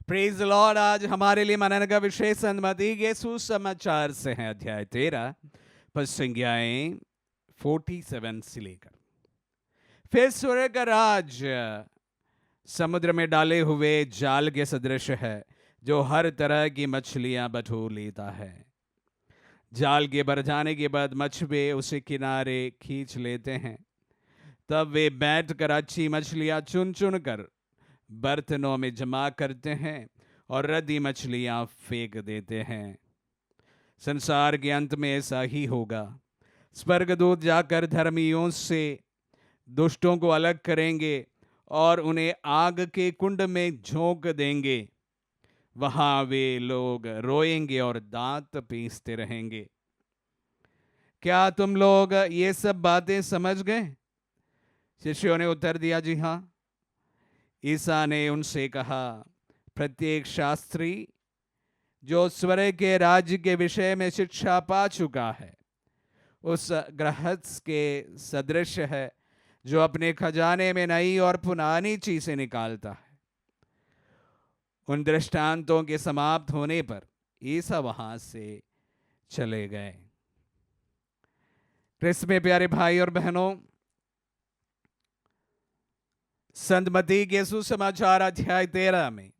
Praise the Lord. आज हमारे लिए मनन का विषय सन्मति के सुसमाचार से है, अध्याय 13 पर संज्ञाएं 47 से लेकर। फिर स्वर्ग का राज समुद्र में डाले हुए जाल के सदृश है, जो हर तरह की मछलियां बटोर लेता है। जाल के भर जाने के बाद मछुए उसे किनारे खींच लेते हैं। तब वे बैठकर अच्छी मछलियां चुन चुन कर बर्तनों में जमा करते हैं और रद्दी मछलियां फेंक देते हैं। संसार के अंत में ऐसा ही होगा। स्वर्गदूत जाकर धर्मियों से दुष्टों को अलग करेंगे और उन्हें आग के कुंड में झोंक देंगे। वहां वे लोग रोएंगे और दांत पीसते रहेंगे। क्या तुम लोग ये सब बातें समझ गए? शिष्यों ने उत्तर दिया, जी हाँ। ईसा ने उनसे कहा, प्रत्येक शास्त्री जो स्वर्ग के राज्य के विषय में शिक्षा पा चुका है, उस गृहस्थ के सदृश है जो अपने खजाने में नई और पुरानी चीजें निकालता है। उन दृष्टांतों के समाप्त होने पर ईसा वहां से चले गए। क्रिस्त में प्यारे भाई और बहनों, सन्मति के सुसमाचार अध्याय 13 में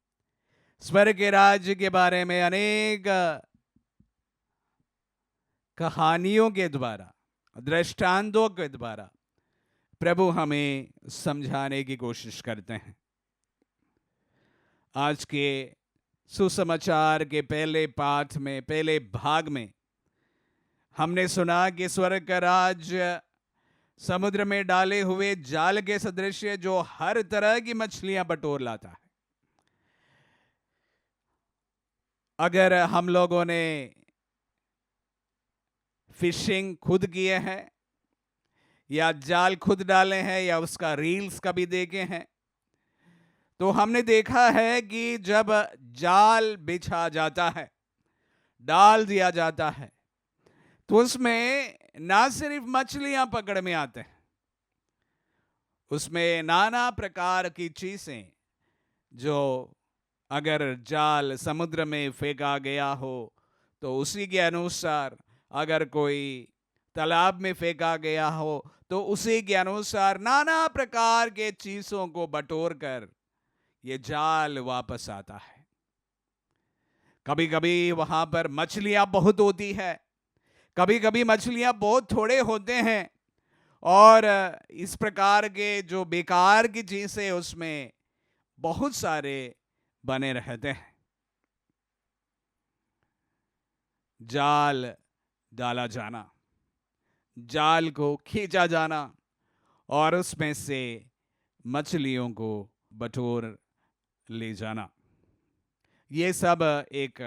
स्वर्ग के राज्य के बारे में अनेक कहानियों के द्वारा, दृष्टांतों के द्वारा प्रभु हमें समझाने की कोशिश करते हैं। आज के सुसमाचार के पहले पाठ में, पहले भाग में हमने सुना कि स्वर्ग का राज्य समुद्र में डाले हुए जाल के सदृश है, जो हर तरह की मछलियां बटोर लाता है। अगर हम लोगों ने फिशिंग खुद किए हैं या जाल खुद डाले हैं या उसका रील्स कभी देखे हैं, तो हमने देखा है कि जब जाल बिछा जाता है, डाल दिया जाता है, तो उसमें ना सिर्फ मछलियां पकड़ में आते हैं, उसमें नाना प्रकार की चीजें, जो अगर जाल समुद्र में फेंका गया हो तो उसी के अनुसार, अगर कोई तालाब में फेंका गया हो तो उसी के अनुसार नाना प्रकार के चीजों को बटोर कर ये जाल वापस आता है। कभी कभी वहां पर मछलियां बहुत होती है, कभी कभी मछलियां बहुत थोड़े होते हैं, और इस प्रकार के जो बेकार की चीजें उसमें बहुत सारे बने रहते हैं। जाल डाला जाना, जाल को खींचा जाना और उसमें से मछलियों को बटोर ले जाना, ये सब एक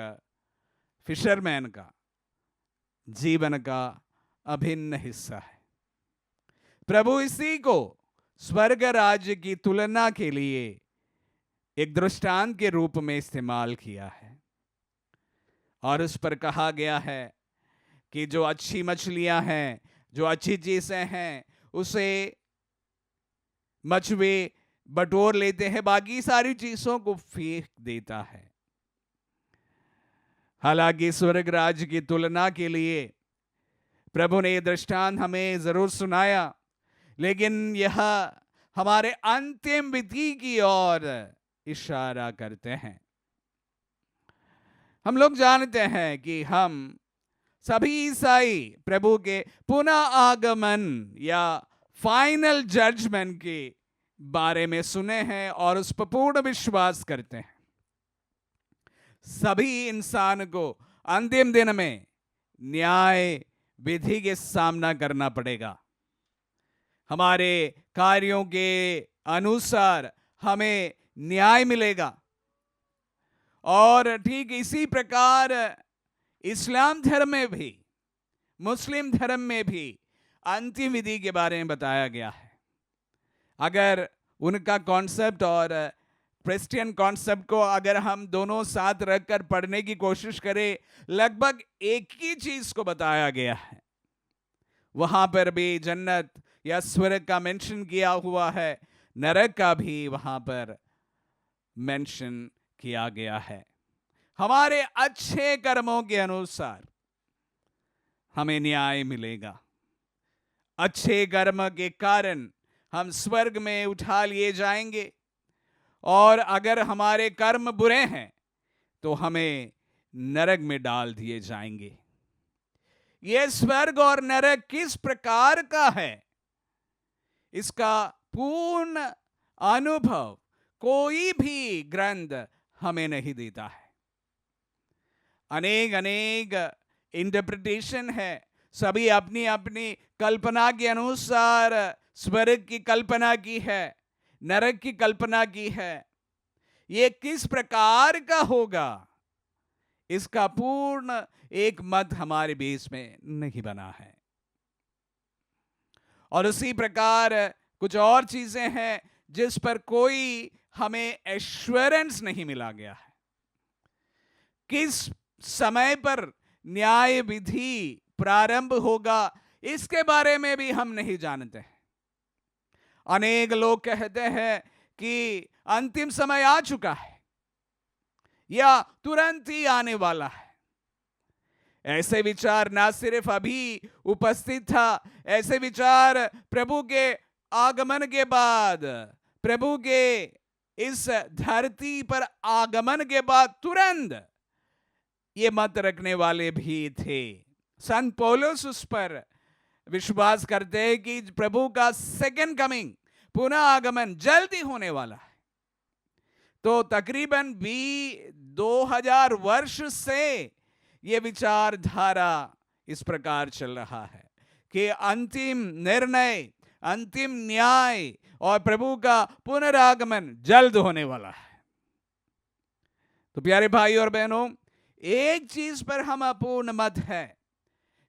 फिशरमैन का जीवन का अभिन्न हिस्सा है। प्रभु इसी को स्वर्ग राज्य की तुलना के लिए एक दृष्टांत के रूप में इस्तेमाल किया है, और उस पर कहा गया है कि जो अच्छी मछलियां हैं, जो अच्छी चीजें हैं, उसे मछुए बटोर लेते हैं, बाकी सारी चीजों को फेंक देता है। हालांकि स्वर्ग राज्य की तुलना के लिए प्रभु ने यह दृष्टांत हमें जरूर सुनाया, लेकिन यह हमारे अंतिम विधि की ओर इशारा करते हैं। हम लोग जानते हैं कि हम सभी ईसाई प्रभु के पुनः आगमन या फाइनल जजमेंट के बारे में सुने हैं और उस पर पूर्ण विश्वास करते हैं। सभी इंसान को अंतिम दिन में न्याय विधि के सामना करना पड़ेगा। हमारे कार्यों के अनुसार हमें न्याय मिलेगा, और ठीक इसी प्रकार इस्लाम धर्म में भी, मुस्लिम धर्म में भी अंतिम विधि के बारे में बताया गया है। अगर उनका कॉन्सेप्ट और क्रिश्चियन कॉन्सेप्ट को अगर हम दोनों साथ रखकर पढ़ने की कोशिश करें, लगभग एक ही चीज को बताया गया है। वहां पर भी जन्नत या स्वर्ग का मेंशन किया हुआ है, नरक का भी वहां पर मेंशन किया गया है। हमारे अच्छे कर्मों के अनुसार हमें न्याय मिलेगा। अच्छे कर्म के कारण हम स्वर्ग में उठा लिए जाएंगे, और अगर हमारे कर्म बुरे हैं तो हमें नरक में डाल दिए जाएंगे। यह स्वर्ग और नरक किस प्रकार का है, इसका पूर्ण अनुभव कोई भी ग्रंथ हमें नहीं देता है। अनेक अनेक इंटरप्रिटेशन है, सभी अपनी अपनी कल्पना के अनुसार स्वर्ग की कल्पना की है, नरक की कल्पना की है। ये किस प्रकार का होगा, इसका पूर्ण एक मत हमारे बीच में नहीं बना है। और उसी प्रकार कुछ और चीजें हैं जिस पर कोई हमें एश्योरेंस नहीं मिला गया है। किस समय पर न्याय विधि प्रारंभ होगा, इसके बारे में भी हम नहीं जानते हैं। अनेक लोग कहते हैं कि अंतिम समय आ चुका है या तुरंत ही आने वाला है। ऐसे विचार ना सिर्फ अभी उपस्थित था, ऐसे विचार प्रभु के आगमन के बाद, प्रभु के इस धरती पर आगमन के बाद तुरंत ये मत रखने वाले भी थे। संत पौलुस उस पर विश्वास करते हैं कि प्रभु का सेकंड कमिंग, पुनः आगमन जल्दी होने वाला है। तो तकरीबन भी 2000 वर्ष से ये विचारधारा इस प्रकार चल रहा है कि अंतिम निर्णय, अंतिम न्याय और प्रभु का पुनरागमन जल्द होने वाला है। तो प्यारे भाई और बहनों, एक चीज पर हम अपूर्ण मत है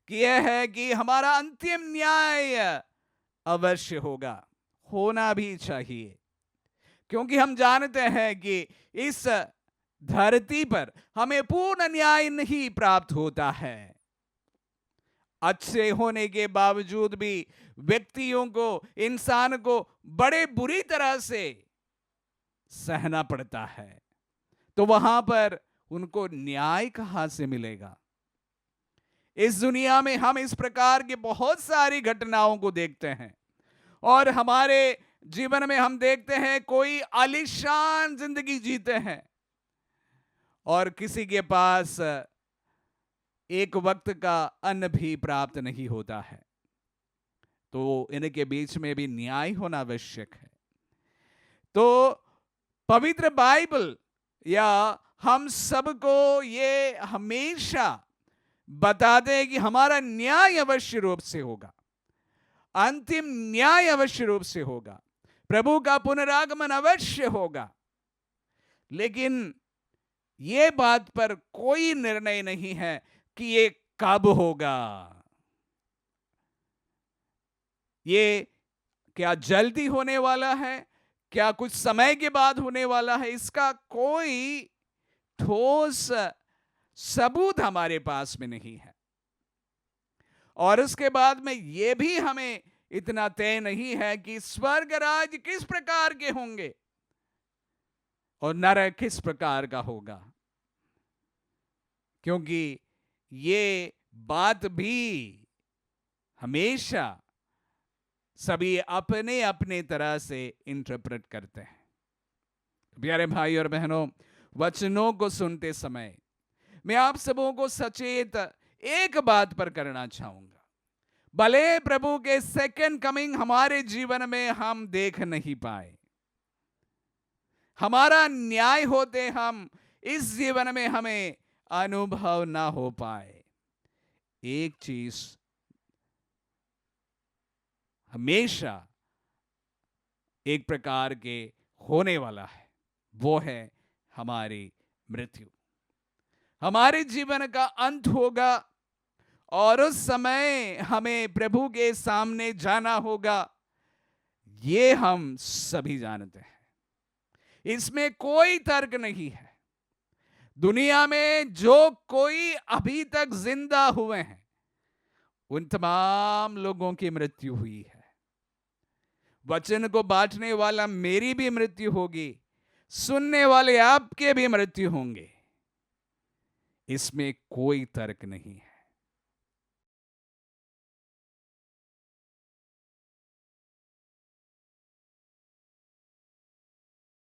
कि यह है कि हमारा अंतिम न्याय अवश्य होगा, होना भी चाहिए, क्योंकि हम जानते हैं कि इस धरती पर हमें पूर्ण न्याय नहीं प्राप्त होता है। अच्छे होने के बावजूद भी व्यक्तियों को, इंसान को बड़े बुरी तरह से सहना पड़ता है। तो वहां पर उनको न्याय कहां से मिलेगा? इस दुनिया में हम इस प्रकार की बहुत सारी घटनाओं को देखते हैं, और हमारे जीवन में हम देखते हैं कोई आलीशान जिंदगी जीते हैं और किसी के पास एक वक्त का अन्न भी प्राप्त नहीं होता है। तो इनके बीच में भी न्याय होना आवश्यक है। तो पवित्र बाइबल या हम सबको ये हमेशा बताते हैं कि हमारा न्याय अवश्य रूप से होगा, अंतिम न्याय अवश्य रूप से होगा, प्रभु का पुनरागमन अवश्य होगा। लेकिन ये बात पर कोई निर्णय नहीं है कि ये कब होगा। ये क्या जल्दी होने वाला है, क्या कुछ समय के बाद होने वाला है, इसका कोई ठोस सबूत हमारे पास में नहीं है। और उसके बाद में यह भी हमें इतना तय नहीं है कि स्वर्ग राज्य किस प्रकार के होंगे और नरक किस प्रकार का होगा, क्योंकि ये बात भी हमेशा सभी अपने अपने तरह से इंटरप्रेट करते हैं। प्यारे भाई और बहनों, वचनों को सुनते समय मैं आप सबों को सचेत एक बात पर करना चाहूंगा। भले प्रभु के सेकंड कमिंग हमारे जीवन में हम देख नहीं पाए, हमारा न्याय होते हम इस जीवन में हमें अनुभव ना हो पाए, एक चीज हमेशा एक प्रकार के होने वाला है, वो है हमारी मृत्यु। हमारे जीवन का अंत होगा और उस समय हमें प्रभु के सामने जाना होगा, ये हम सभी जानते हैं, इसमें कोई तर्क नहीं है। दुनिया में जो कोई अभी तक जिंदा हुए हैं उन तमाम लोगों की मृत्यु हुई है। वचन को बांटने वाला मेरी भी मृत्यु होगी, सुनने वाले आपके भी मृत्यु होंगे, इसमें कोई तर्क नहीं है।